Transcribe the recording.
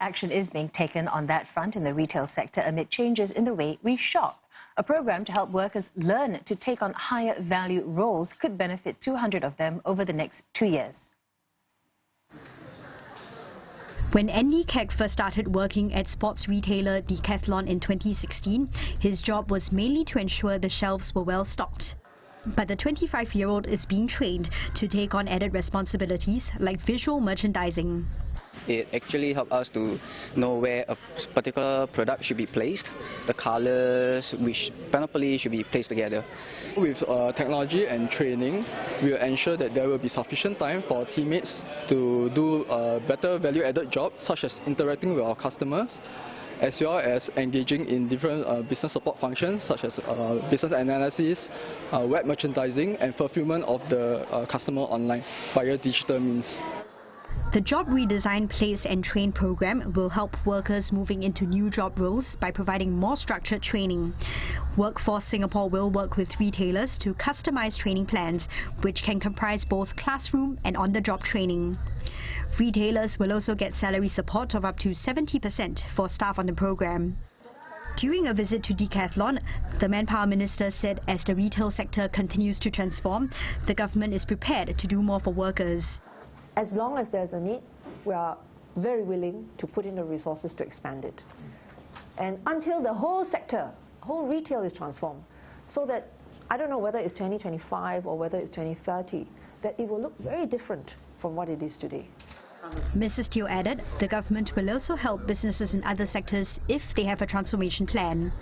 Action is being taken on that front in the retail sector amid changes in the way we shop. A program to help workers learn to take on higher value roles could benefit 200 of them over the next 2 years. When Andy Keck first started working at sports retailer Decathlon in 2016, his job was mainly to ensure the shelves were well stocked. But the 25-year-old is being trained to take on added responsibilities like visual merchandising. It actually helps us to know where a particular product should be placed, the colors, which panoply should be placed together. With technology and training, we will ensure that there will be sufficient time for teammates to do a better value-added job, such as interacting with our customers, as well as engaging in different business support functions, such as business analysis, web merchandising, and fulfillment of the customer online via digital means. The Job Redesign Place and Train program will help workers moving into new job roles by providing more structured training. Workforce Singapore will work with retailers to customize training plans, which can comprise both classroom and on-the-job training. Retailers will also get salary support of up to 70% for staff on the program. During a visit to Decathlon, the Manpower Minister said as the retail sector continues to transform, the government is prepared to do more for workers. As long as there's a need, we are very willing to put in the resources to expand it. And until the whole sector, whole retail is transformed, so that, I don't know whether it's 2025 or whether it's 2030, that it will look very different from what it is today. Mrs. Teo added, the government will also help businesses in other sectors if they have a transformation plan.